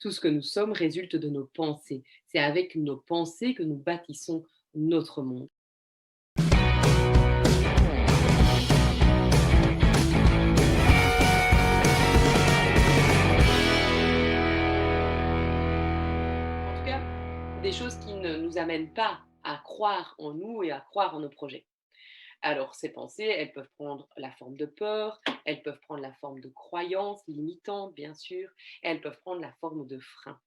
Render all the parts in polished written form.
Tout ce que nous sommes résulte de nos pensées. C'est avec nos pensées que nous bâtissons notre monde. En tout cas, des choses qui ne nous amènent pas à croire en nous et à croire en nos projets. Alors, ces pensées, elles peuvent prendre la forme de peur, elles peuvent prendre la forme de croyances limitantes, bien sûr, et elles peuvent prendre la forme de freins.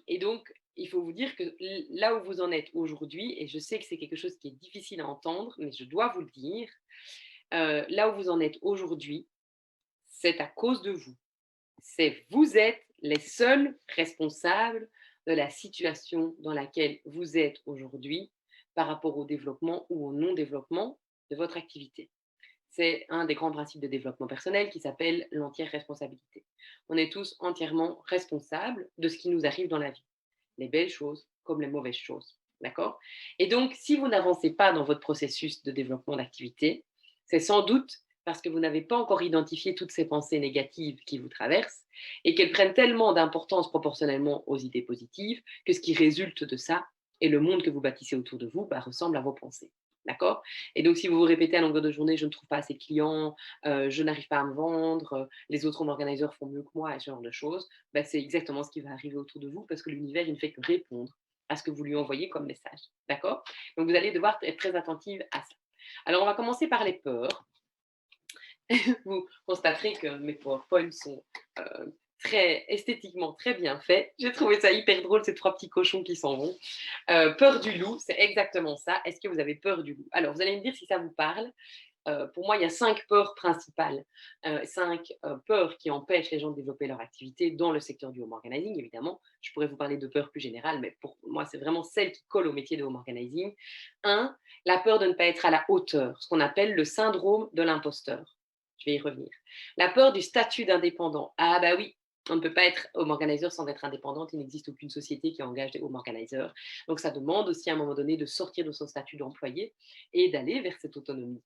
Et donc, il faut vous dire que là où vous en êtes aujourd'hui, et je sais que c'est quelque chose qui est difficile à entendre, mais je dois vous le dire, là où vous en êtes aujourd'hui, c'est à cause de vous. C'est vous êtes les seuls responsables de la situation dans laquelle vous êtes aujourd'hui par rapport au développement ou au non-développement de votre activité. C'est un des grands principes de développement personnel qui s'appelle l'entière responsabilité. On est tous entièrement responsables de ce qui nous arrive dans la vie, les belles choses comme les mauvaises choses. D'accord? Et donc, si vous n'avancez pas dans votre processus de développement d'activité, c'est sans doute parce que vous n'avez pas encore identifié toutes ces pensées négatives qui vous traversent et qu'elles prennent tellement d'importance proportionnellement aux idées positives que ce qui résulte de ça et le monde que vous bâtissez autour de vous ressemble à vos pensées. D'accord? Et donc, si vous vous répétez à longueur de journée, je ne trouve pas assez de clients, je n'arrive pas à me vendre, les autres home organisers font mieux que moi, et ce genre de choses, bah, c'est exactement ce qui va arriver autour de vous parce que l'univers, il ne fait que répondre à ce que vous lui envoyez comme message. D'accord? Donc, vous allez devoir être très attentive à ça. Alors, on va commencer par les peurs. Vous constaterez que mes PowerPoints sont très esthétiquement très bien faits. J'ai trouvé ça hyper drôle, ces trois petits cochons qui s'en vont. Peur du loup, c'est exactement ça. Est-ce que vous avez peur du loup? Alors, vous allez me dire si ça vous parle. Pour moi, il y a 5 peurs principales, 5 peurs qui empêchent les gens de développer leur activité dans le secteur du home organizing, évidemment. Je pourrais vous parler de peurs plus générales, mais pour moi, c'est vraiment celles qui collent au métier de home organizing. Un, la peur de ne pas être à la hauteur, ce qu'on appelle le syndrome de l'imposteur. Je vais y revenir. La peur du statut d'indépendant. Ah bah oui, on ne peut pas être home organizer sans être indépendante. Il n'existe aucune société qui engage des home organizers. Donc ça demande aussi à un moment donné de sortir de son statut d'employé et d'aller vers cette autonomie.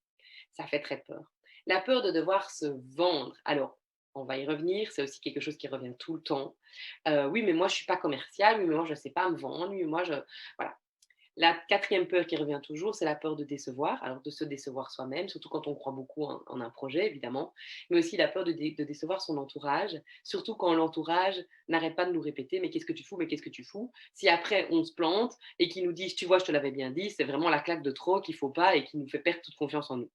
Ça fait très peur. La peur de devoir se vendre. Alors, on va y revenir, c'est aussi quelque chose qui revient tout le temps. Oui, mais moi, je ne suis pas commercial. Oui, mais moi, je ne sais pas me vendre. Oui, mais moi, je... Voilà. La quatrième peur qui revient toujours, c'est la peur de décevoir, alors de se décevoir soi-même, surtout quand on croit beaucoup en un projet, évidemment, mais aussi la peur de décevoir son entourage, surtout quand l'entourage n'arrête pas de nous répéter, mais qu'est-ce que tu fous, mais qu'est-ce que tu fous. Si après on se plante et qu'ils nous disent, tu vois, je te l'avais bien dit, c'est vraiment la claque de trop qu'il ne faut pas et qui nous fait perdre toute confiance en nous.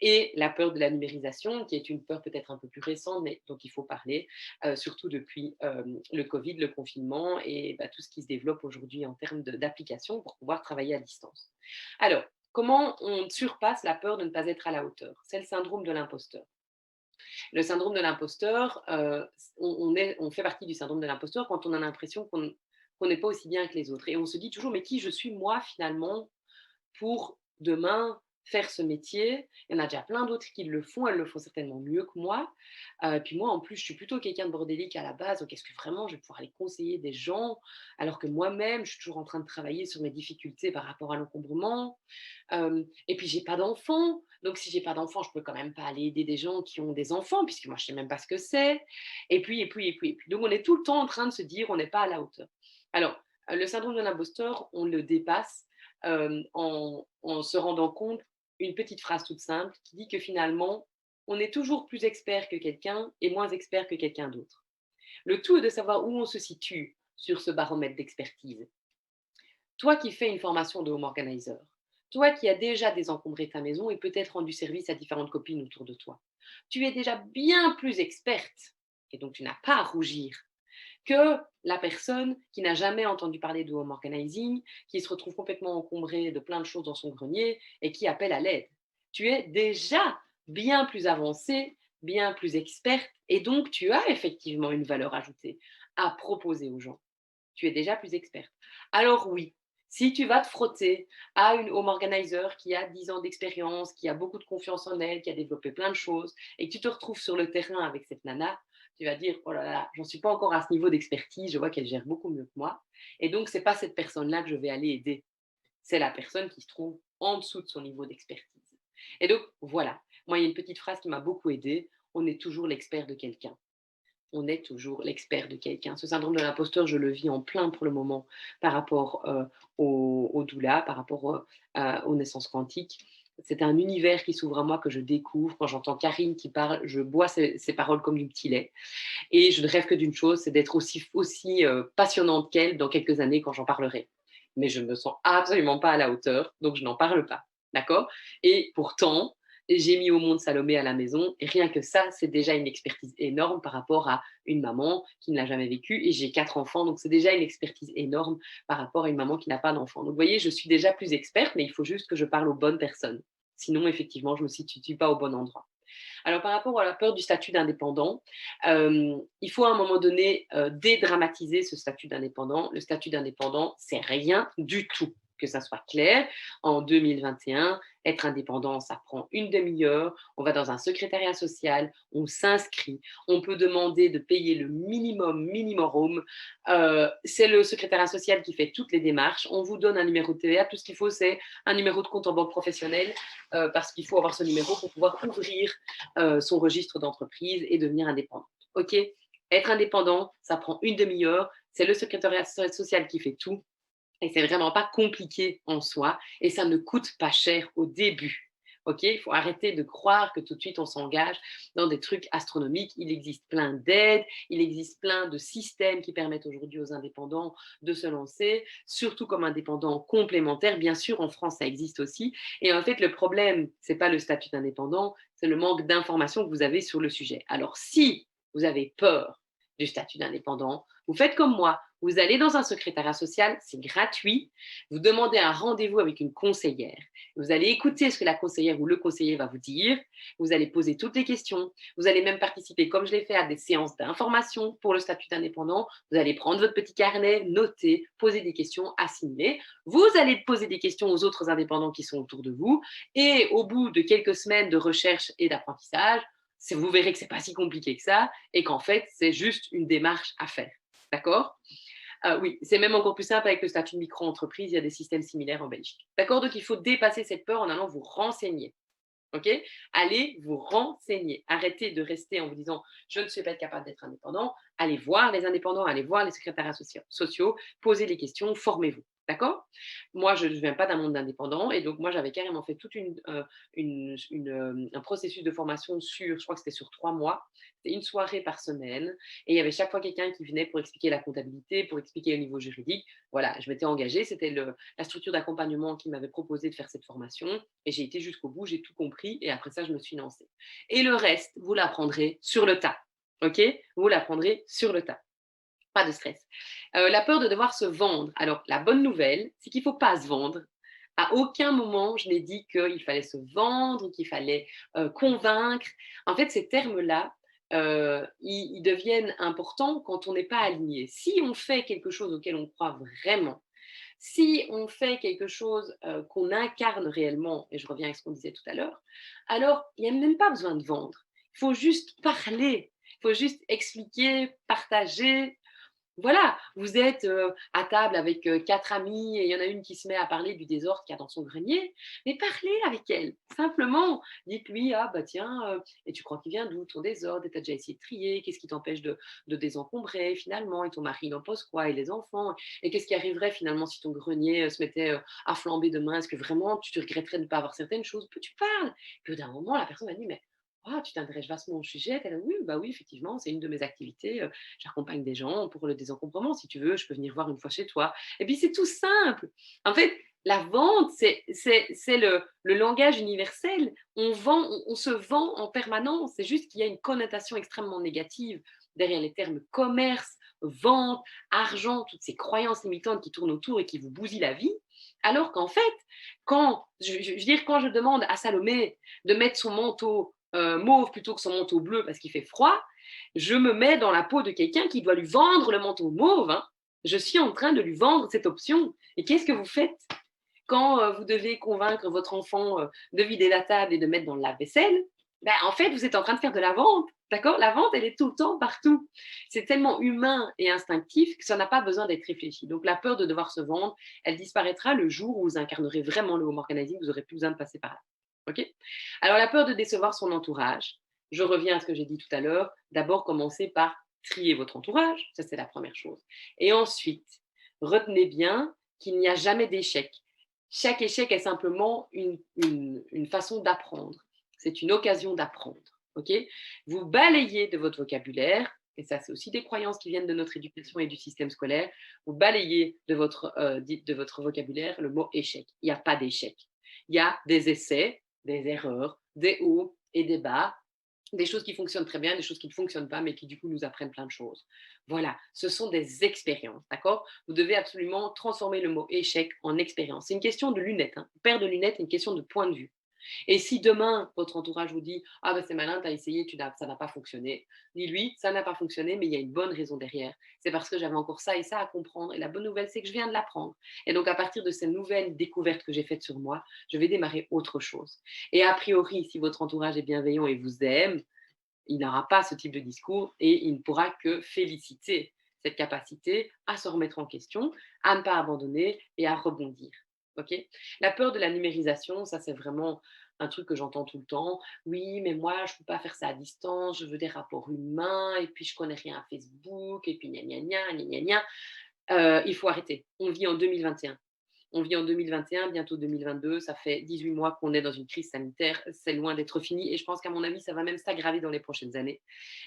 Et la peur de la numérisation, qui est une peur peut-être un peu plus récente, mais dont il faut parler, surtout depuis le Covid, le confinement et bah, tout ce qui se développe aujourd'hui en termes d'applications pour pouvoir travailler à distance. Alors, comment on surpasse la peur de ne pas être à la hauteur? C'est le syndrome de l'imposteur. Le syndrome de l'imposteur, on fait partie du syndrome de l'imposteur quand on a l'impression qu'on n'est pas aussi bien que les autres. Et on se dit toujours, mais qui je suis moi finalement pour demain faire ce métier. Il y en a déjà plein d'autres qui le font, elles le font certainement mieux que moi. Puis moi, en plus, je suis plutôt quelqu'un de bordélique à la base, donc est-ce que vraiment je vais pouvoir aller conseiller des gens alors que moi-même, je suis toujours en train de travailler sur mes difficultés par rapport à l'encombrement. Et puis, j'ai pas d'enfants, donc si j'ai pas d'enfants, je peux quand même pas aller aider des gens qui ont des enfants, puisque moi, je sais même pas ce que c'est. Et puis. Donc, on est tout le temps en train de se dire, on n'est pas à la hauteur. Alors, le syndrome de l'imposteur, on le dépasse en se rendant compte, une petite phrase toute simple qui dit que finalement, on est toujours plus expert que quelqu'un et moins expert que quelqu'un d'autre. Le tout est de savoir où on se situe sur ce baromètre d'expertise. Toi qui fais une formation de home organizer, toi qui as déjà désencombré ta maison et peut-être rendu service à différentes copines autour de toi, tu es déjà bien plus experte, et donc tu n'as pas à rougir, que la personne qui n'a jamais entendu parler de home organizing, qui se retrouve complètement encombrée de plein de choses dans son grenier et qui appelle à l'aide. Tu es déjà bien plus avancée, bien plus experte et donc tu as effectivement une valeur ajoutée à proposer aux gens. Tu es déjà plus experte. Alors oui, si tu vas te frotter à une home organizer qui a 10 ans d'expérience, qui a beaucoup de confiance en elle, qui a développé plein de choses, et que tu te retrouves sur le terrain avec cette nana, tu vas dire, oh là là, j'en suis pas encore à ce niveau d'expertise, je vois qu'elle gère beaucoup mieux que moi. Et donc, c'est pas cette personne-là que je vais aller aider. C'est la personne qui se trouve en dessous de son niveau d'expertise. Et donc, voilà. Moi, il y a une petite phrase qui m'a beaucoup aidée. On est toujours l'expert de quelqu'un. On est toujours l'expert de quelqu'un. Ce syndrome de l'imposteur, je le vis en plein pour le moment par rapport au doula, par rapport aux naissances quantiques. C'est un univers qui s'ouvre à moi, que je découvre. Quand j'entends Karine qui parle, je bois ses paroles comme du petit lait. Et je ne rêve que d'une chose, c'est d'être aussi passionnante qu'elle dans quelques années quand j'en parlerai. Mais je ne me sens absolument pas à la hauteur, donc je n'en parle pas. D'accord. Et pourtant, j'ai mis au monde Salomé à la maison, et rien que ça, c'est déjà une expertise énorme par rapport à une maman qui ne l'a jamais vécu, et j'ai 4 enfants, donc c'est déjà une expertise énorme par rapport à une maman qui n'a pas d'enfant. Donc vous voyez, je suis déjà plus experte, mais il faut juste que je parle aux bonnes personnes. Sinon, effectivement, je ne me situe pas au bon endroit. Alors par rapport à la peur du statut d'indépendant, il faut à un moment donné dédramatiser ce statut d'indépendant. Le statut d'indépendant, c'est rien du tout. Que ça soit clair, en 2021, être indépendant, ça prend une demi-heure. On va dans un secrétariat social, on s'inscrit, on peut demander de payer le minimum. C'est le secrétariat social qui fait toutes les démarches. On vous donne un numéro de TVA. Tout ce qu'il faut, c'est un numéro de compte en banque professionnelle, parce qu'il faut avoir ce numéro pour pouvoir ouvrir son registre d'entreprise et devenir indépendante. OK. Être indépendant, ça prend une demi-heure. C'est le secrétariat social qui fait tout. Et c'est vraiment pas compliqué en soi. Et ça ne coûte pas cher au début. OK, il faut arrêter de croire que tout de suite on s'engage dans des trucs astronomiques. Il existe plein d'aides, il existe plein de systèmes qui permettent aujourd'hui aux indépendants de se lancer, surtout comme indépendants complémentaires. Bien sûr, en France, ça existe aussi. Et en fait, le problème, c'est pas le statut d'indépendant, c'est le manque d'informations que vous avez sur le sujet. Alors, si vous avez peur du statut d'indépendant, vous faites comme moi, vous allez dans un secrétariat social, c'est gratuit, vous demandez un rendez-vous avec une conseillère, vous allez écouter ce que la conseillère ou le conseiller va vous dire, vous allez poser toutes les questions, vous allez même participer, comme je l'ai fait, à des séances d'information pour le statut d'indépendant, vous allez prendre votre petit carnet, noter, poser des questions, assimiler, vous allez poser des questions aux autres indépendants qui sont autour de vous, et au bout de quelques semaines de recherche et d'apprentissage, vous verrez que ce n'est pas si compliqué que ça, et qu'en fait, c'est juste une démarche à faire. D'accord. Oui, c'est même encore plus simple avec le statut de micro-entreprise, il y a des systèmes similaires en Belgique. D'accord. Donc il faut dépasser cette peur en allant vous renseigner. OK. Allez vous renseigner. Arrêtez de rester en vous disant je ne suis pas capable d'être indépendant. Allez voir les indépendants, allez voir les secrétariats sociaux, posez les questions, formez-vous. D'accord. Moi, je ne viens pas d'un monde d'indépendants, et donc moi, j'avais carrément fait toute un processus de formation sur, je crois que c'était sur 3 mois, c'était une soirée par semaine, et il y avait chaque fois quelqu'un qui venait pour expliquer la comptabilité, pour expliquer le niveau juridique. Voilà, je m'étais engagée, c'était la structure d'accompagnement qui m'avait proposé de faire cette formation, et j'ai été jusqu'au bout, j'ai tout compris, et après ça, je me suis lancée. Et le reste, vous l'apprendrez sur le tas. OK. Vous l'apprendrez sur le tas. Pas de stress. La peur de devoir se vendre. Alors, la bonne nouvelle, c'est qu'il ne faut pas se vendre. À aucun moment, je n'ai dit qu'il fallait se vendre, qu'il fallait convaincre. En fait, ces termes-là, ils deviennent importants quand on n'est pas aligné. Si on fait quelque chose auquel on croit vraiment, si on fait quelque chose qu'on incarne réellement, et je reviens à ce qu'on disait tout à l'heure, alors il n'y a même pas besoin de vendre. Il faut juste parler, il faut juste expliquer, partager. Voilà, vous êtes à table avec 4 amis, et il y en a une qui se met à parler du désordre qu'il y a dans son grenier, mais parlez avec elle, simplement. Dites-lui, ah bah tiens, et tu crois qu'il vient d'où ton désordre? Et tu as déjà essayé de trier? Qu'est-ce qui t'empêche de désencombrer finalement? Et ton mari, il en pose quoi? Et les enfants? Et qu'est-ce qui arriverait finalement si ton grenier se mettait à flamber demain? Est-ce que vraiment tu te regretterais de ne pas avoir certaines choses? Puis tu parles. Puis d'un moment, la personne va dire, mais ah, tu t'intéresses vachement au sujet. Elle a, oui, bah oui, effectivement, c'est une de mes activités. J'accompagne des gens pour le désencombrement. Si tu veux, je peux venir voir une fois chez toi. Et puis, c'est tout simple. En fait, la vente, c'est le langage universel. On vend, on se vend en permanence. C'est juste qu'il y a une connotation extrêmement négative derrière les termes commerce, vente, argent, toutes ces croyances limitantes qui tournent autour et qui vous bousillent la vie. Alors qu'en fait, je veux dire, quand je demande à Salomé de mettre son manteau mauve plutôt que son manteau bleu parce qu'il fait froid, je me mets dans la peau de quelqu'un qui doit lui vendre le manteau mauve. Hein. Je suis en train de lui vendre cette option. Et qu'est-ce que vous faites quand vous devez convaincre votre enfant de vider la table et de mettre dans le lave-vaisselle? Ben, en fait, vous êtes en train de faire de la vente. D'accord. La vente, elle est tout le temps, partout. C'est tellement humain et instinctif que ça n'a pas besoin d'être réfléchi. Donc, la peur de devoir se vendre, elle disparaîtra le jour où vous incarnerez vraiment le home organizing. Vous n'aurez plus besoin de passer par là. OK. Alors, la peur de décevoir son entourage, je reviens à ce que j'ai dit tout à l'heure. D'abord, commencer par trier votre entourage, ça c'est la première chose. Et ensuite, retenez bien qu'il n'y a jamais d'échec. Chaque échec est simplement une façon d'apprendre. C'est une occasion d'apprendre. Ok. Vous balayez de votre vocabulaire, et ça c'est aussi des croyances qui viennent de notre éducation et du système scolaire, vous balayez de votre vocabulaire le mot échec. Il n'y a pas d'échec. Il y a des essais, des erreurs, des hauts et des bas, des choses qui fonctionnent très bien, des choses qui ne fonctionnent pas, mais qui du coup nous apprennent plein de choses. Voilà, ce sont des expériences, d'accord. Vous devez absolument transformer le mot échec en expérience. C'est une question de lunettes, hein. Paire de lunettes, c'est une question de point de vue. Et si demain, votre entourage vous dit: «Ah ben c'est malin, tu as essayé, ça n'a pas fonctionné», dis-lui: «Ça n'a pas fonctionné, mais il y a une bonne raison derrière. C'est parce que j'avais encore ça et ça à comprendre. Et la bonne nouvelle, c'est que je viens de l'apprendre. Et donc, à partir de ces nouvelles découvertes que j'ai faites sur moi, je vais démarrer autre chose». Et a priori, si votre entourage est bienveillant et vous aime, il n'aura pas ce type de discours et il ne pourra que féliciter cette capacité à se remettre en question, à ne pas abandonner et à rebondir. Ok. La peur de la numérisation, ça c'est vraiment un truc que j'entends tout le temps. Oui, mais moi je ne peux pas faire ça à distance, je veux des rapports humains et puis je connais rien à Facebook et puis gna gna gna gna gna gna. Il faut arrêter. On vit en 2021. On vit en 2021, bientôt 2022, ça fait 18 mois qu'on est dans une crise sanitaire, c'est loin d'être fini et je pense qu'à mon avis, ça va même s'aggraver dans les prochaines années.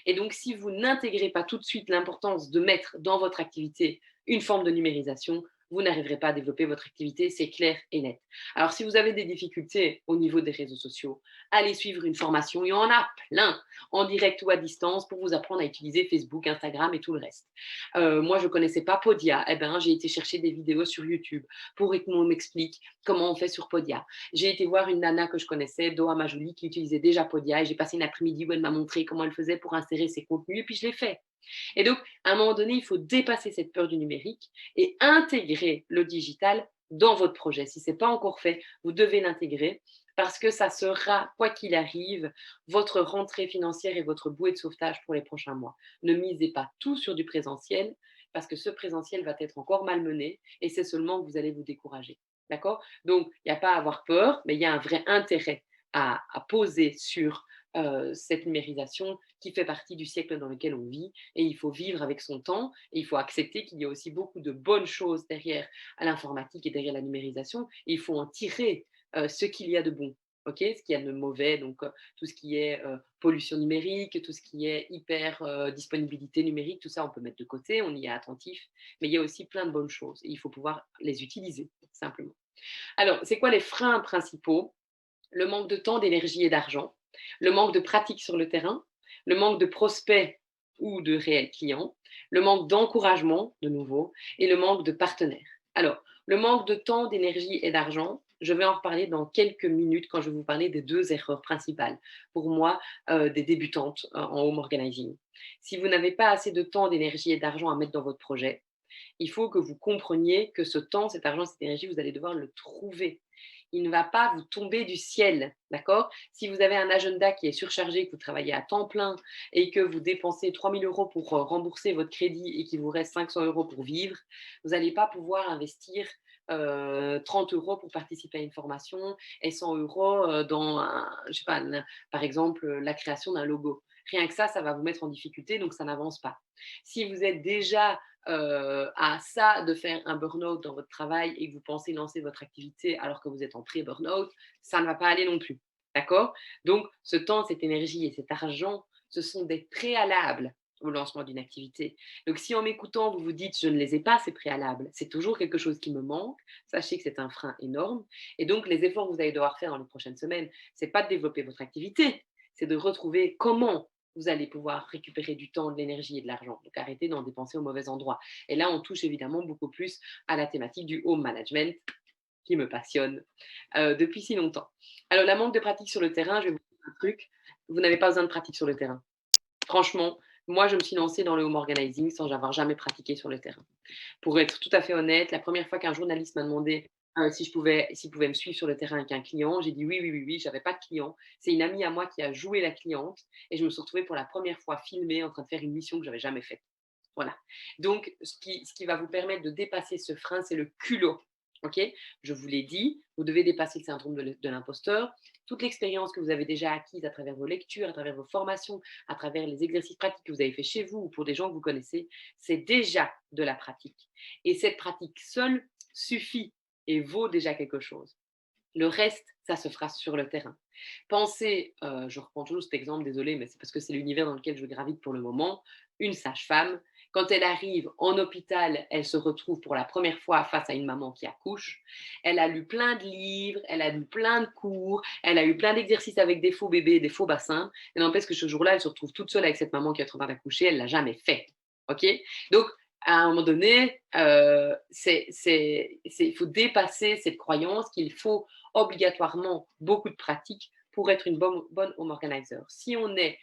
Et donc, si vous n'intégrez pas tout de suite l'importance de mettre dans votre activité une forme de numérisation, vous n'arriverez pas à développer votre activité, c'est clair et net. Alors, si vous avez des difficultés au niveau des réseaux sociaux, allez suivre une formation, il y en a plein, en direct ou à distance, pour vous apprendre à utiliser Facebook, Instagram et tout le reste. Moi, je ne connaissais pas Podia, eh ben, j'ai été chercher des vidéos sur YouTube pour qu'on m'explique comment on fait sur Podia. J'ai été voir une nana que je connaissais, Doha Majouli, qui utilisait déjà Podia et j'ai passé une après-midi où elle m'a montré comment elle faisait pour insérer ses contenus et puis je l'ai fait. Et donc, à un moment donné, il faut dépasser cette peur du numérique et intégrer le digital dans votre projet. Si ce n'est pas encore fait, vous devez l'intégrer parce que ça sera, quoi qu'il arrive, votre rentrée financière et votre bouée de sauvetage pour les prochains mois. Ne misez pas tout sur du présentiel parce que ce présentiel va être encore malmené et c'est seulement que vous allez vous décourager. D'accord. Donc, il n'y a pas à avoir peur, mais il y a un vrai intérêt à poser sur cette numérisation qui fait partie du siècle dans lequel on vit et il faut vivre avec son temps et il faut accepter qu'il y a aussi beaucoup de bonnes choses derrière à l'informatique et derrière la numérisation et il faut en tirer ce qu'il y a de bon. Ok, ce qu'il y a de mauvais, donc tout ce qui est pollution numérique, tout ce qui est hyper disponibilité numérique, tout ça on peut mettre de côté, on y est attentif, mais il y a aussi plein de bonnes choses et il faut pouvoir les utiliser simplement. Alors, c'est quoi les freins principaux? Le manque de temps, d'énergie et d'argent, le manque de pratique sur le terrain, le manque de prospects ou de réels clients, le manque d'encouragement, de nouveau, et le manque de partenaires. Alors, le manque de temps, d'énergie et d'argent, je vais en reparler dans quelques minutes quand je vais vous parler des deux erreurs principales, pour moi, des débutantes en home organizing. Si vous n'avez pas assez de temps, d'énergie et d'argent à mettre dans votre projet, il faut que vous compreniez que ce temps, cet argent, cette énergie, vous allez devoir le trouver. Il ne va pas vous tomber du ciel, d'accord. Si vous avez un agenda qui est surchargé, que vous travaillez à temps plein et que vous dépensez 3 000 € pour rembourser votre crédit et qu'il vous reste 500 € pour vivre, vous n'allez pas pouvoir investir 30 € pour participer à une formation et 100 € dans, je sais pas, par exemple, la création d'un logo. Rien que ça va vous mettre en difficulté, donc ça n'avance pas. Si vous êtes déjà à ça de faire un burn-out dans votre travail et que vous pensez lancer votre activité alors que vous êtes en pré-burn-out, ça ne va pas aller non plus. D'accord. Donc, ce temps, cette énergie et cet argent, ce sont des préalables au lancement d'une activité. Donc, si en m'écoutant, vous vous dites je ne les ai pas, ces préalables, c'est toujours quelque chose qui me manque, sachez que c'est un frein énorme. Et donc, les efforts que vous allez devoir faire dans les prochaines semaines, ce n'est pas de développer votre activité, c'est de retrouver comment vous allez pouvoir récupérer du temps, de l'énergie et de l'argent. Donc arrêtez d'en dépenser au mauvais endroit. Et là, on touche évidemment beaucoup plus à la thématique du home management qui me passionne depuis si longtemps. Alors, la manque de pratique sur le terrain, je vais vous dire un truc, vous n'avez pas besoin de pratique sur le terrain. Franchement, moi, je me suis lancée dans le home organizing sans avoir jamais pratiqué sur le terrain. Pour être tout à fait honnête, la première fois qu'un journaliste m'a demandé s'il pouvait me suivre sur le terrain avec un client, j'ai dit oui, oui, oui, oui, j'avais pas de client. C'est une amie à moi qui a joué la cliente et je me suis retrouvée pour la première fois filmée en train de faire une mission que j'avais jamais faite. Voilà. Donc, ce qui va vous permettre de dépasser ce frein, c'est le culot. OK? Je vous l'ai dit, vous devez dépasser le syndrome de l'imposteur. Toute l'expérience que vous avez déjà acquise à travers vos lectures, à travers vos formations, à travers les exercices pratiques que vous avez fait chez vous ou pour des gens que vous connaissez, c'est déjà de la pratique. Et cette pratique seule suffit et vaut déjà quelque chose. Le reste, ça se fera sur le terrain. Pensez, je reprends toujours cet exemple, désolé, mais c'est parce que c'est l'univers dans lequel je gravite pour le moment, une sage-femme, quand elle arrive en hôpital, elle se retrouve pour la première fois face à une maman qui accouche. Elle a lu plein de livres, elle a lu plein de cours, elle a eu plein d'exercices avec des faux bébés, des faux bassins. Et n'empêche que ce jour-là, elle se retrouve toute seule avec cette maman qui est en train d'accoucher, elle ne l'a jamais fait. OK? Donc, à un moment donné, il faut dépasser cette croyance qu'il faut obligatoirement beaucoup de pratique pour être une bonne home organizer. Si on est,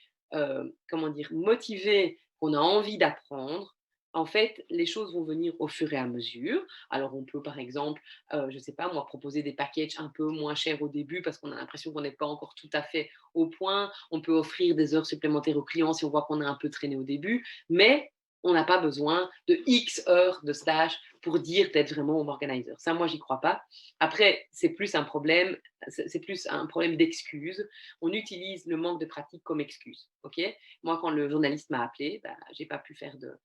comment dire, motivé, qu'on a envie d'apprendre, en fait, les choses vont venir au fur et à mesure. Alors, on peut, par exemple, je ne sais pas moi, proposer des packages un peu moins chers au début parce qu'on a l'impression qu'on n'est pas encore tout à fait au point. On peut offrir des heures supplémentaires aux clients si on voit qu'on a un peu traîné au début. Mais on n'a pas besoin de X heures de stage pour dire d'être vraiment home organizer. Ça, moi, j'y crois pas. Après, c'est plus un problème d'excuse. On utilise le manque de pratique comme excuse. Ok? Moi, quand le journaliste m'a appelé, bah, j'ai pas pu faire de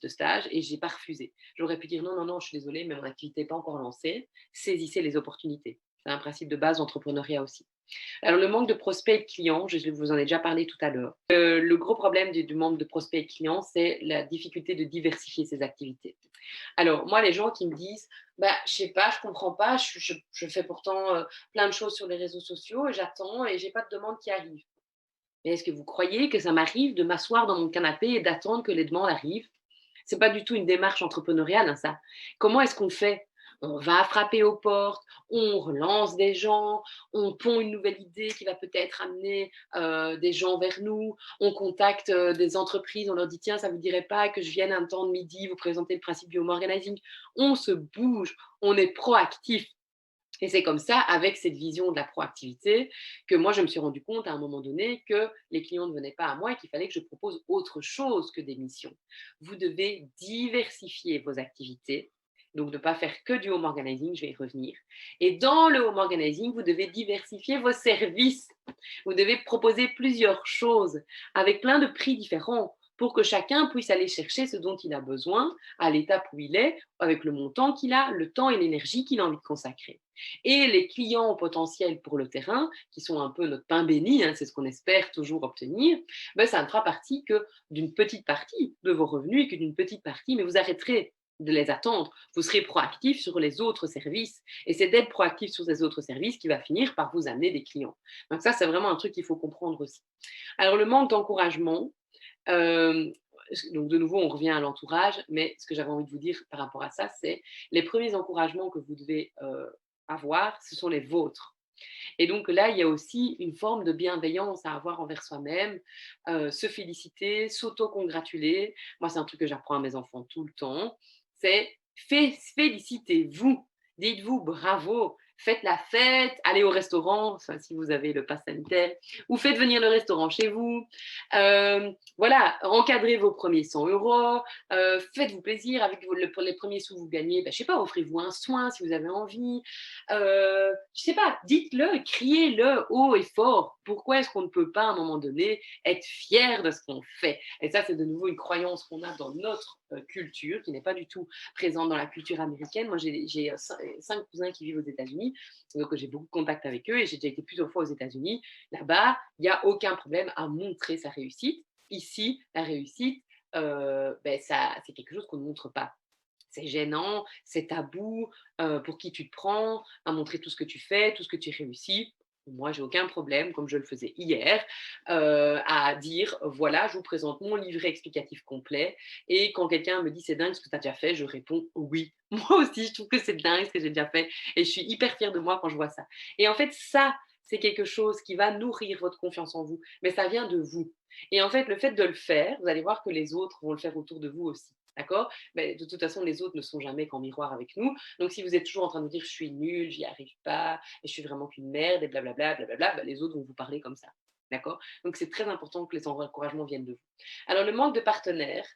stage et j'ai pas refusé. J'aurais pu dire non, non, non, je suis désolée, mais mon activité n'est pas encore lancée. Saisissez les opportunités. C'est un principe de base d'entrepreneuriat aussi. Alors, le manque de prospects et de clients, je vous en ai déjà parlé tout à l'heure. Le gros problème du manque de prospects et de clients, c'est la difficulté de diversifier ses activités. Alors, moi, les gens qui me disent, bah, je sais pas, je comprends pas, je fais pourtant plein de choses sur les réseaux sociaux et j'attends et j'ai pas de demande qui arrive. Mais est-ce que vous croyez que ça m'arrive de m'asseoir dans mon canapé et d'attendre que les demandes arrivent? C'est pas du tout une démarche entrepreneuriale, hein, ça. Comment est-ce qu'on fait? On va frapper aux portes, on relance des gens, on pond une nouvelle idée qui va peut-être amener des gens vers nous, on contacte des entreprises, on leur dit tiens, ça vous dirait pas que je vienne un temps de midi vous présenter le principe du home organizing. On se bouge, on est proactif. Et c'est comme ça, avec cette vision de la proactivité, que moi, je me suis rendu compte à un moment donné que les clients ne venaient pas à moi et qu'il fallait que je propose autre chose que des missions. Vous devez diversifier vos activités. Donc, ne pas faire que du home organizing, je vais y revenir. Et dans le home organizing, vous devez diversifier vos services. Vous devez proposer plusieurs choses avec plein de prix différents pour que chacun puisse aller chercher ce dont il a besoin à l'étape où il est, avec le montant qu'il a, le temps et l'énergie qu'il a envie de consacrer. Et les clients potentiels pour le terrain, qui sont un peu notre pain béni, hein, c'est ce qu'on espère toujours obtenir, ben, ça ne fera partie que d'une petite partie de vos revenus et que d'une petite partie, mais vous arrêterez de les attendre. Vous serez proactif sur les autres services. Et c'est d'être proactif sur ces autres services qui va finir par vous amener des clients. Donc ça, c'est vraiment un truc qu'il faut comprendre aussi. Alors, le manque d'encouragement, euh, donc de nouveau, on revient à l'entourage, mais ce que j'avais envie de vous dire par rapport à ça, c'est les premiers encouragements que vous devez avoir, ce sont les vôtres. Et donc là, il y a aussi une forme de bienveillance à avoir envers soi-même, se féliciter, s'auto-congratuler. Moi, c'est un truc que j'apprends à mes enfants tout le temps. C'est félicitez-vous, dites-vous bravo, faites la fête, allez au restaurant, enfin, si vous avez le pass sanitaire, ou faites venir le restaurant chez vous. Voilà, encadrez vos premiers 100 euros, faites-vous plaisir avec les premiers sous que vous gagnez. Ben, je sais pas, offrez-vous un soin si vous avez envie. Je sais pas, dites-le, criez-le haut et fort. Pourquoi est-ce qu'on ne peut pas à un moment donné être fier de ce qu'on fait? Et ça, c'est de nouveau une croyance qu'on a dans notre culture, qui n'est pas du tout présente dans la culture américaine. Moi, j'ai 5 cousins qui vivent aux États-Unis, donc j'ai beaucoup de contacts avec eux et j'ai déjà été plusieurs fois aux États-Unis. Là-bas, il n'y a aucun problème à montrer sa réussite. Ici, la réussite, ben ça, c'est quelque chose qu'on ne montre pas. C'est gênant, c'est tabou, pour qui tu te prends, à montrer tout ce que tu fais, tout ce que tu réussis. Moi, j'ai aucun problème, comme je le faisais hier, à dire voilà, je vous présente mon livret explicatif complet. Et quand quelqu'un me dit c'est dingue ce que tu as déjà fait, je réponds oui. Moi aussi, je trouve que c'est dingue ce que j'ai déjà fait. Et je suis hyper fière de moi quand je vois ça. Et en fait, ça, c'est quelque chose qui va nourrir votre confiance en vous. Mais ça vient de vous. Et en fait, le fait de le faire, vous allez voir que les autres vont le faire autour de vous aussi. D'accord? Mais de toute façon, les autres ne sont jamais qu'en miroir avec nous. Donc, si vous êtes toujours en train de vous dire je suis nul, j'y arrive pas, et je suis vraiment qu'une merde, et blablabla, blablabla, bah, les autres vont vous parler comme ça. D'accord? Donc, c'est très important que les encouragements viennent de vous. Alors, le manque de partenaires,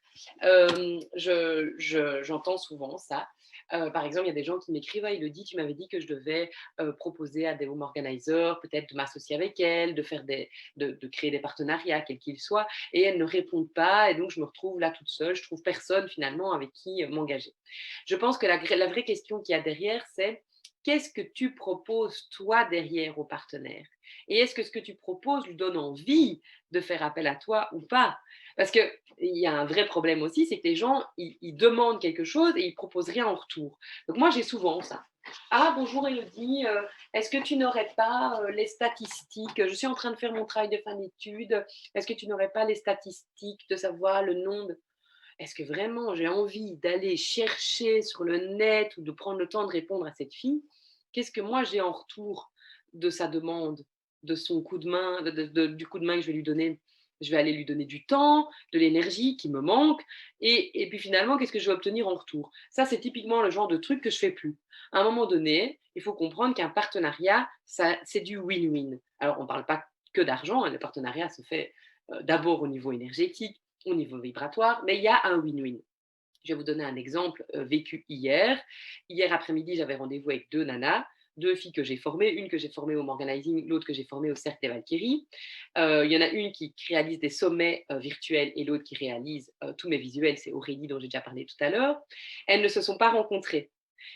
j'entends souvent ça. Par exemple, il y a des gens qui m'écrivent: «Ah Elodie, tu m'avais dit que je devais, proposer à des home organizers, peut-être de m'associer avec elles, de faire de créer des partenariats, quels qu'ils soient», et elles ne répondent pas et donc je me retrouve là toute seule. Je trouve personne finalement avec qui, m'engager. Je pense que la vraie question qu'il y a derrière, c'est: qu'est-ce que tu proposes toi derrière au partenaire? Et est-ce que ce que tu proposes lui donne envie de faire appel à toi ou pas? Parce qu'il y a un vrai problème aussi, c'est que les gens, ils demandent quelque chose et ils proposent rien en retour. Donc moi, j'ai souvent ça. Ah bonjour Elodie, est-ce que tu n'aurais pas les statistiques? Je suis en train de faire mon travail de fin d'études. Est-ce que tu n'aurais pas les statistiques de savoir le nom de... Est-ce que vraiment j'ai envie d'aller chercher sur le net ou de prendre le temps de répondre à cette fille? Qu'est-ce que moi j'ai en retour de sa demande, de son coup de main, du coup de main que je vais lui donner? Je vais aller lui donner du temps, de l'énergie qui me manque, et puis finalement, qu'est-ce que je vais obtenir en retour? Ça, c'est typiquement le genre de truc que je fais plus. À un moment donné, il faut comprendre qu'un partenariat, ça, c'est du win-win. Alors, on ne parle pas que d'argent, hein, le partenariat se fait d'abord au niveau énergétique, au niveau vibratoire, mais il y a un win-win. Je vais vous donner un exemple vécu hier. Hier après-midi, j'avais rendez-vous avec deux nanas, deux filles que j'ai formées, une que j'ai formée au Organizing, l'autre que j'ai formée au Cercle des Valkyries. Il y en a une qui réalise des sommets virtuels et l'autre qui réalise tous mes visuels, c'est Aurélie dont j'ai déjà parlé tout à l'heure. Elles ne se sont pas rencontrées.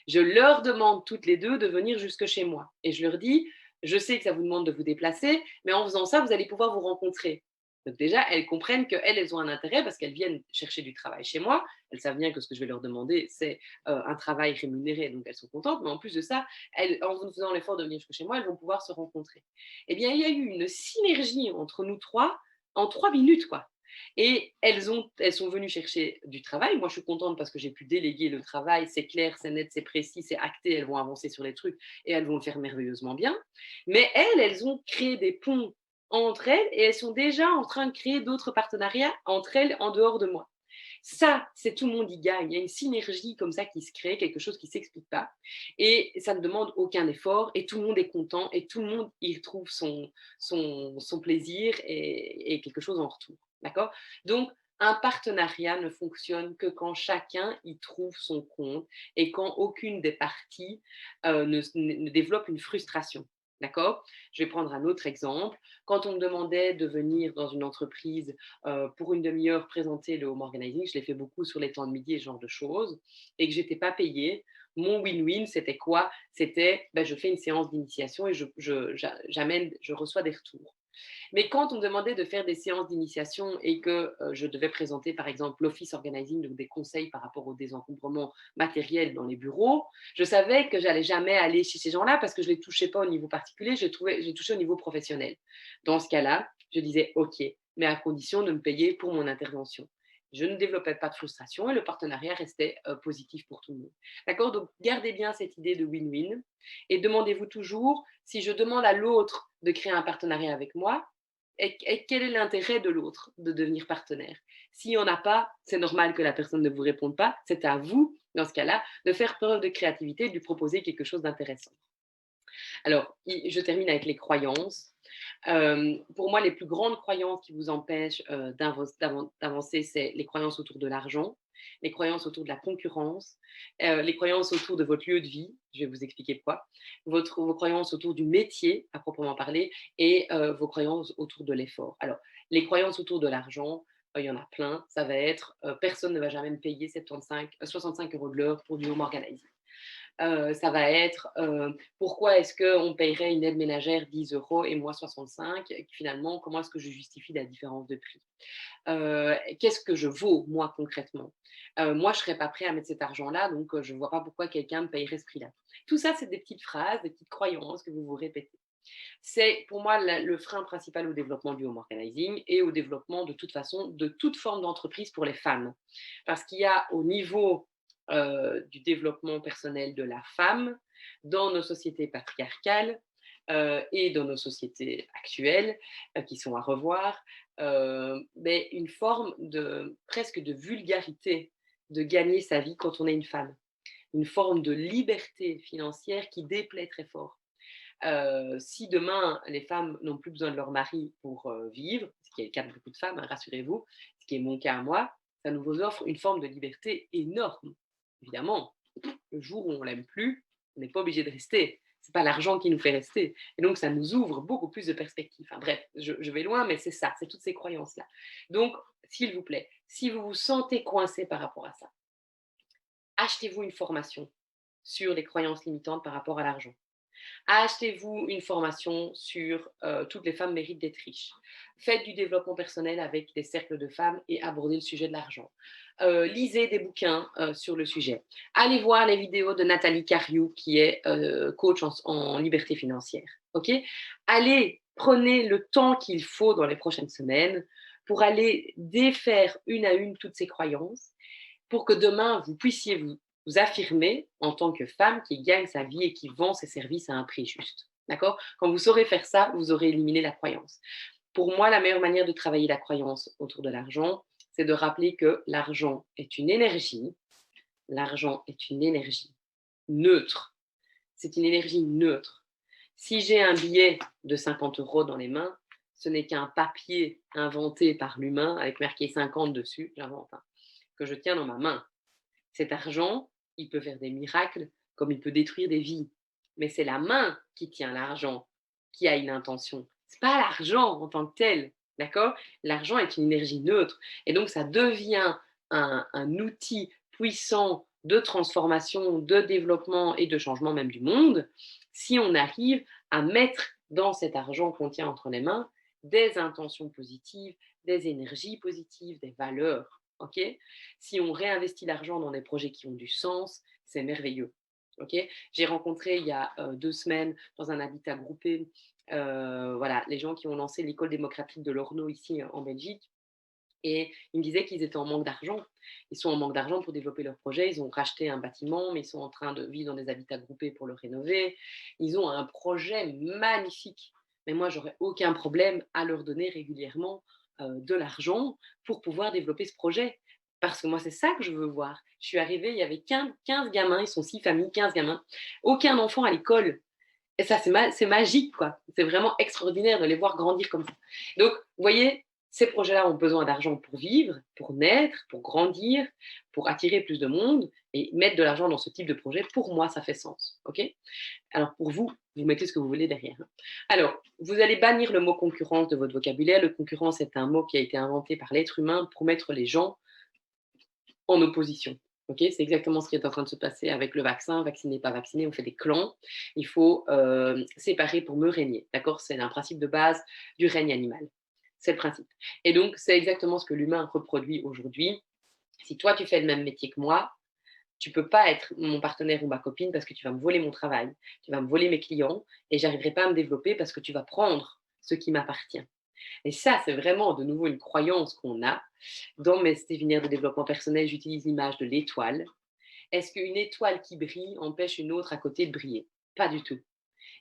Je leur demande toutes les deux de venir jusque chez moi. Et je leur dis, je sais que ça vous demande de vous déplacer, mais en faisant ça, vous allez pouvoir vous rencontrer. Donc déjà, elles comprennent qu'elles, elles ont un intérêt parce qu'elles viennent chercher du travail chez moi. Elles savent bien que ce que je vais leur demander, c'est un travail rémunéré, donc elles sont contentes. Mais en plus de ça, elles, en faisant l'effort de venir jusque chez moi, elles vont pouvoir se rencontrer. Eh bien, il y a eu une synergie entre nous trois en 3 minutes, quoi. Et elles sont venues chercher du travail. Moi, je suis contente parce que j'ai pu déléguer le travail. C'est clair, c'est net, c'est précis, c'est acté. Elles vont avancer sur les trucs et elles vont le faire merveilleusement bien. Mais elles ont créé des ponts entre elles et elles sont déjà en train de créer d'autres partenariats entre elles en dehors de moi. Ça, c'est tout le monde y gagne. Il y a une synergie comme ça qui se crée, quelque chose qui ne s'explique pas. Et ça ne demande aucun effort et tout le monde est content et tout le monde y trouve son plaisir et quelque chose en retour. D'accord? Donc, un partenariat ne fonctionne que quand chacun y trouve son compte et quand aucune des parties ne développe une frustration. D'accord? Je vais prendre un autre exemple. Quand on me demandait de venir dans une entreprise pour une demi-heure présenter le home organizing, je l'ai fait beaucoup sur les temps de midi et ce genre de choses, et que j'étais pas payée, mon win-win, c'était quoi? C'était, ben, je fais une séance d'initiation et j'amène, je reçois des retours. Mais quand on me demandait de faire des séances d'initiation et que je devais présenter, par exemple, l'office organizing, donc des conseils par rapport au désencombrement matériel dans les bureaux, je savais que j'allais jamais aller chez ces gens-là parce que je ne les touchais pas au niveau particulier, j'ai touché au niveau professionnel. Dans ce cas-là, je disais OK, mais à condition de me payer pour mon intervention. Je ne développais pas de frustration et le partenariat restait positif pour tout le monde. D'accord? Donc, gardez bien cette idée de win-win et demandez-vous toujours, si je demande à l'autre de créer un partenariat avec moi, et quel est l'intérêt de l'autre de devenir partenaire? S'il n'y en a pas, c'est normal que la personne ne vous réponde pas. C'est à vous, dans ce cas-là, de faire preuve de créativité, de lui proposer quelque chose d'intéressant. Alors, je termine avec les croyances. Pour moi, les plus grandes croyances qui vous empêchent d'avancer, c'est les croyances autour de l'argent, les croyances autour de la concurrence, les croyances autour de votre lieu de vie, je vais vous expliquer pourquoi, vos croyances autour du métier à proprement parler et vos croyances autour de l'effort. Alors, les croyances autour de l'argent, il y en a plein. Ça va être personne ne va jamais me payer 65 euros de l'heure pour du home organizing. Ça va être pourquoi est-ce qu'on payerait une aide ménagère 10 euros et moi 65? Finalement, comment est-ce que je justifie la différence de prix? Qu'est-ce que je vaux, moi, concrètement? Moi, je ne serais pas prêt à mettre cet argent-là, donc je ne vois pas pourquoi quelqu'un me payerait ce prix-là. Tout ça, c'est des petites phrases, des petites croyances que vous vous répétez. C'est pour moi le frein principal au développement du home organizing et au développement de toute façon de toute forme d'entreprise pour les femmes. Parce qu'il y a au niveau du développement personnel de la femme, dans nos sociétés patriarcales et dans nos sociétés actuelles, qui sont à revoir, mais une forme de presque de vulgarité de gagner sa vie quand on est une femme. Une forme de liberté financière qui déplaît très fort. Si demain les femmes n'ont plus besoin de leur mari pour vivre, ce qui est le cas de beaucoup de femmes, hein, rassurez-vous, ce qui est mon cas à moi, ça nous offre une forme de liberté énorme. Évidemment, le jour où on l'aime plus, on n'est pas obligé de rester. C'est pas l'argent qui nous fait rester. Et donc, ça nous ouvre beaucoup plus de perspectives. Enfin, bref, je vais loin, mais c'est ça, c'est toutes ces croyances-là. Donc, s'il vous plaît, si vous vous sentez coincé par rapport à ça, achetez-vous une formation sur les croyances limitantes par rapport à l'argent. Achetez-vous une formation sur toutes les femmes méritent d'être riches. Faites du développement personnel avec des cercles de femmes et abordez le sujet de l'argent. Lisez des bouquins sur le sujet. Allez voir les vidéos de Nathalie Cariou, qui est coach en liberté financière. Ok. Allez, prenez le temps qu'il faut dans les prochaines semaines pour aller défaire une à une toutes ces croyances pour que demain, vous puissiez vous affirmer en tant que femme qui gagne sa vie et qui vend ses services à un prix juste. D'accord. Quand vous saurez faire ça, vous aurez éliminé la croyance. Pour moi, la meilleure manière de travailler la croyance autour de l'argent, c'est de rappeler que l'argent est une énergie. L'argent est une énergie neutre. C'est une énergie neutre. Si j'ai un billet de 50 euros dans les mains, ce n'est qu'un papier inventé par l'humain avec marqué 50 dessus, j'invente un, que je tiens dans ma main. Cet argent, il peut faire des miracles comme il peut détruire des vies. Mais c'est la main qui tient l'argent qui a une intention. Ce n'est pas l'argent en tant que tel, d'accord. L'argent est une énergie neutre. Et donc, ça devient un outil puissant de transformation, de développement et de changement même du monde si on arrive à mettre dans cet argent qu'on tient entre les mains des intentions positives, des énergies positives, des valeurs. Ok. Si on réinvestit l'argent dans des projets qui ont du sens, c'est merveilleux. Okay. J'ai rencontré il y a 2 semaines dans un habitat groupé voilà, les gens qui ont lancé l'école démocratique de l'Orno ici en Belgique. Et ils me disaient qu'ils étaient en manque d'argent. Ils sont en manque d'argent pour développer leur projet. Ils ont racheté un bâtiment, mais ils sont en train de vivre dans des habitats groupés pour le rénover. Ils ont un projet magnifique. Mais moi, j'aurais aucun problème à leur donner régulièrement de l'argent pour pouvoir développer ce projet. Parce que moi, c'est ça que je veux voir. Je suis arrivée, il y avait 15 gamins, ils sont 6 familles, 15 gamins. Aucun enfant à l'école. Et ça, c'est magique, quoi. C'est vraiment extraordinaire de les voir grandir comme ça. Donc, vous voyez, ces projets-là ont besoin d'argent pour vivre, pour naître, pour grandir, pour attirer plus de monde et mettre de l'argent dans ce type de projet. Pour moi, ça fait sens. OK. Alors, pour vous, vous mettez ce que vous voulez derrière. Alors, vous allez bannir le mot concurrence de votre vocabulaire. Le concurrence est un mot qui a été inventé par l'être humain pour mettre les gens en opposition. Okay, c'est exactement ce qui est en train de se passer avec le vaccin. Vacciné, pas vacciné, on fait des clans. Il faut séparer pour mieux régner. D'accord. C'est un principe de base du règne animal. C'est le principe. Et donc, c'est exactement ce que l'humain reproduit aujourd'hui. Si toi, tu fais le même métier que moi, tu ne peux pas être mon partenaire ou ma copine parce que tu vas me voler mon travail, tu vas me voler mes clients et j'arriverai pas à me développer parce que tu vas prendre ce qui m'appartient. Et ça, c'est vraiment de nouveau une croyance qu'on a. Dans mes séminaires de développement personnel, j'utilise l'image de l'étoile. Est-ce qu'une étoile qui brille empêche une autre à côté de briller? Pas du tout.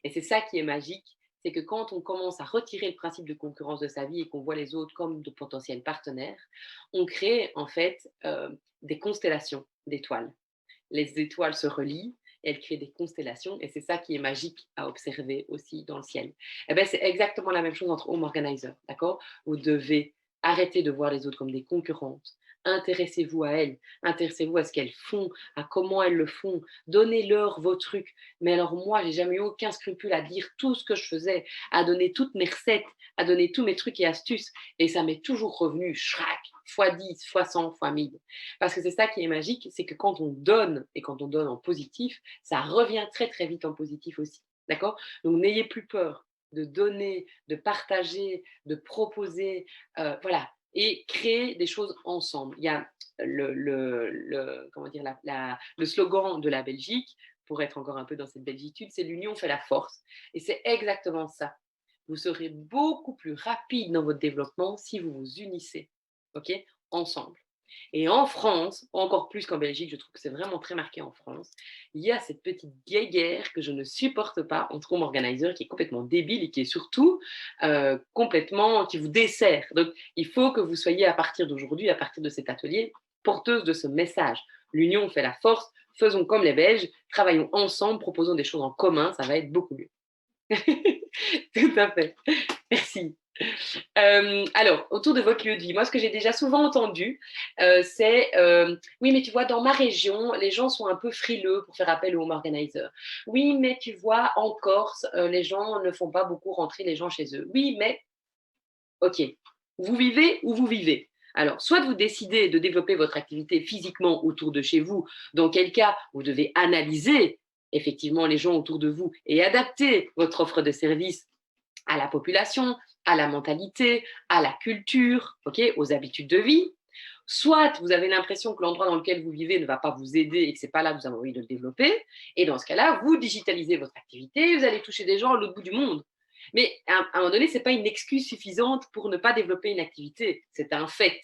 Et c'est ça qui est magique, c'est que quand on commence à retirer le principe de concurrence de sa vie et qu'on voit les autres comme de potentiels partenaires, on crée en fait des constellations d'étoiles. Les étoiles se relient, elles créent des constellations et c'est ça qui est magique à observer aussi dans le ciel. Et ben, c'est exactement la même chose entre home organizers, d'accord. Vous devez arrêter de voir les autres comme des concurrentes. Intéressez-vous à elles, intéressez-vous à ce qu'elles font, à comment elles le font, donnez-leur vos trucs. Mais alors moi, j'ai jamais eu aucun scrupule à dire tout ce que je faisais, à donner toutes mes recettes, à donner tous mes trucs et astuces. Et ça m'est toujours revenu, schrac, fois 10, fois 100, fois 1000. Parce que c'est ça qui est magique, c'est que quand on donne, et quand on donne en positif, ça revient très très vite en positif aussi. D'accord. Donc n'ayez plus peur de donner, de partager, de proposer, voilà, et créer des choses ensemble. Il y a comment dire, le slogan de la Belgique, pour être encore un peu dans cette belgitude, c'est l'union fait la force. Et c'est exactement ça. Vous serez beaucoup plus rapide dans votre développement si vous vous unissez, ok, ensemble. Et en France, encore plus qu'en Belgique, je trouve que c'est vraiment très marqué en France, il y a cette petite guéguerre que je ne supporte pas entre home organizer qui est complètement débile et qui est surtout complètement, qui vous dessert. Donc, il faut que vous soyez à partir d'aujourd'hui, à partir de cet atelier, porteuse de ce message. L'union fait la force, faisons comme les Belges, travaillons ensemble, proposons des choses en commun, ça va être beaucoup mieux. Tout à fait. Merci. Alors, autour de votre lieu de vie, moi, ce que j'ai déjà souvent entendu, c'est oui, mais tu vois, dans ma région, les gens sont un peu frileux pour faire appel au home organizer. Oui, mais tu vois, en Corse, les gens ne font pas beaucoup rentrer les gens chez eux. Oui, mais OK, vous vivez où vous vivez. Alors, soit vous décidez de développer votre activité physiquement autour de chez vous, dans quel cas vous devez analyser effectivement les gens autour de vous et adapter votre offre de service à la population, à la mentalité, à la culture, ok, aux habitudes de vie. Soit vous avez l'impression que l'endroit dans lequel vous vivez ne va pas vous aider et que c'est pas là que vous avez envie de le développer. Et dans ce cas-là, vous digitalisez votre activité, vous allez toucher des gens à l'autre bout du monde. Mais à un moment donné, ce n'est pas une excuse suffisante pour ne pas développer une activité. C'est un fait.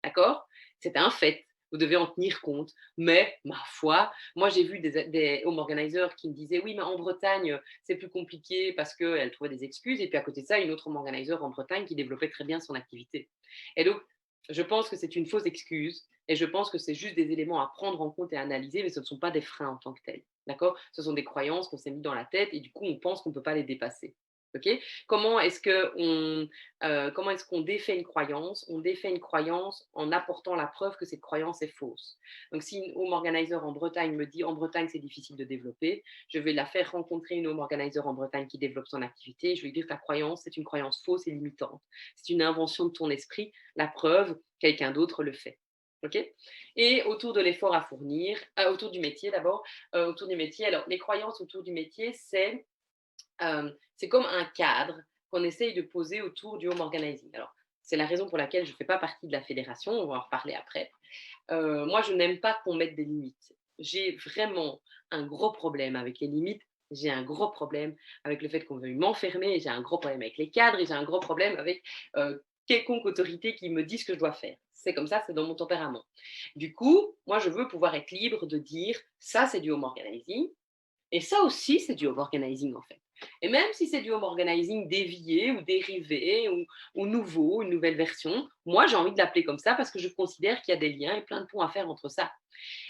D'accord. C'est un fait. Vous devez en tenir compte. Mais, ma foi, moi j'ai vu des home organizers qui me disaient oui, mais en Bretagne, c'est plus compliqué parce qu'elle trouvait des excuses. Et puis à côté de ça, une autre home organizer en Bretagne qui développait très bien son activité. Et donc, je pense que c'est une fausse excuse et je pense que c'est juste des éléments à prendre en compte et à analyser, mais ce ne sont pas des freins en tant que tels. D'accord. Ce sont des croyances qu'on s'est mis dans la tête et du coup, on pense qu'on ne peut pas les dépasser. Ok. Comment est-ce qu'on défait une croyance? On défait une croyance en apportant la preuve que cette croyance est fausse. Donc, si une home organizer en Bretagne me dit en Bretagne c'est difficile de développer, je vais la faire rencontrer une home organizer en Bretagne qui développe son activité. Je vais lui dire ta croyance, c'est une croyance fausse et limitante. C'est une invention de ton esprit. La preuve, quelqu'un d'autre le fait. Ok. Et autour de l'effort à fournir, autour du métier d'abord, autour du métier. Alors, les croyances autour du métier, c'est comme un cadre qu'on essaye de poser autour du home organizing. Alors, c'est la raison pour laquelle je ne fais pas partie de la fédération, on va en reparler après. Moi, je n'aime pas qu'on mette des limites. J'ai vraiment un gros problème avec les limites. J'ai un gros problème avec le fait qu'on veuille m'enfermer. J'ai un gros problème avec les cadres et j'ai un gros problème avec quelconque autorité qui me dit ce que je dois faire. C'est comme ça, c'est dans mon tempérament. Du coup, moi, je veux pouvoir être libre de dire ça, c'est du home organizing. Et ça aussi, c'est du home organizing en fait. Et même si c'est du home organizing dévié ou dérivé ou nouveau, une nouvelle version, moi j'ai envie de l'appeler comme ça parce que je considère qu'il y a des liens et plein de ponts à faire entre ça.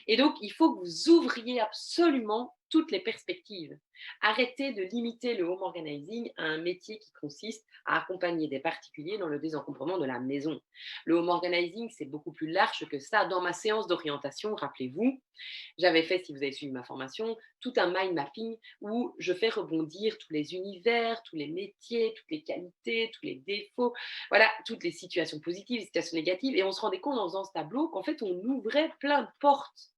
Et donc, il faut que vous ouvriez absolument toutes les perspectives. Arrêtez de limiter le home organizing à un métier qui consiste à accompagner des particuliers dans le désencombrement de la maison. Le home organizing, c'est beaucoup plus large que ça. Dans ma séance d'orientation, rappelez-vous, j'avais fait, si vous avez suivi ma formation, tout un mind mapping où je fais rebondir tous les univers, tous les métiers, toutes les qualités, tous les défauts, voilà, toutes les situations positives, les situations négatives. Et on se rendait compte en faisant ce tableau qu'en fait, on ouvrait plein de portes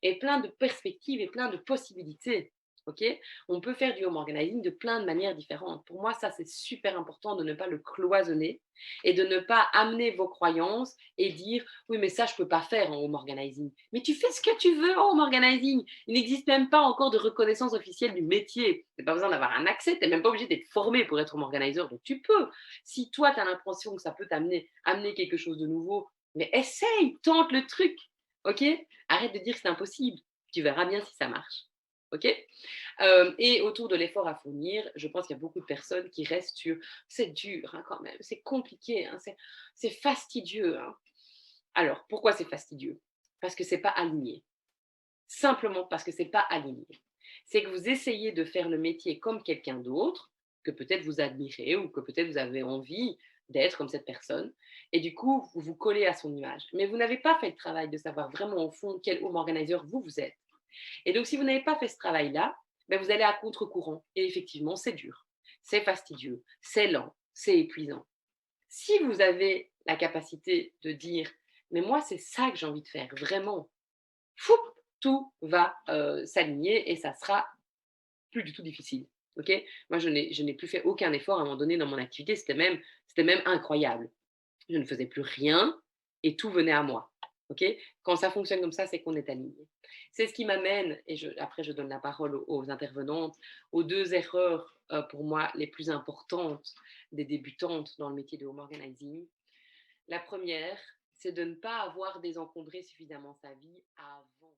et plein de perspectives et plein de possibilités. Ok. On peut faire du home organizing de plein de manières différentes. Pour moi, ça, c'est super important de ne pas le cloisonner et de ne pas amener vos croyances et dire oui, mais ça, je ne peux pas faire en home organizing. Mais tu fais ce que tu veux en home organizing. Il n'existe même pas encore de reconnaissance officielle du métier. Tu n'as pas besoin d'avoir un accès, tu n'es même pas obligé d'être formé pour être home organizer. Donc, tu peux. Si toi, tu as l'impression que ça peut amener quelque chose de nouveau, mais essaye, tente le truc. OK. Arrête de dire que c'est impossible. Tu verras bien si ça marche. OK. Et autour de l'effort à fournir, je pense qu'il y a beaucoup de personnes qui restent sur c'est dur hein, quand même, c'est compliqué, hein, c'est fastidieux. Hein. Alors, pourquoi c'est fastidieux? Parce que c'est pas aligné. Simplement parce que c'est pas aligné. C'est que vous essayez de faire le métier comme quelqu'un d'autre, que peut-être vous admirez ou que peut-être vous avez envie d'être comme cette personne, et du coup, vous vous collez à son image. Mais vous n'avez pas fait le travail de savoir vraiment au fond quel home organizer vous êtes. Et donc, si vous n'avez pas fait ce travail-là, ben, vous allez à contre-courant. Et effectivement, c'est dur, c'est fastidieux, c'est lent, c'est épuisant. Si vous avez la capacité de dire, mais moi, c'est ça que j'ai envie de faire, vraiment, fou, tout va s'aligner et ça sera plus du tout difficile. Ok. Moi, je n'ai plus fait aucun effort à un moment donné dans mon activité. C'était même incroyable. Je ne faisais plus rien et tout venait à moi. Ok. Quand ça fonctionne comme ça, c'est qu'on est aligné. C'est ce qui m'amène, et après je donne la parole aux intervenantes, aux deux erreurs pour moi les plus importantes des débutantes dans le métier de home organizing. La première, c'est de ne pas avoir désencombré suffisamment sa vie avant.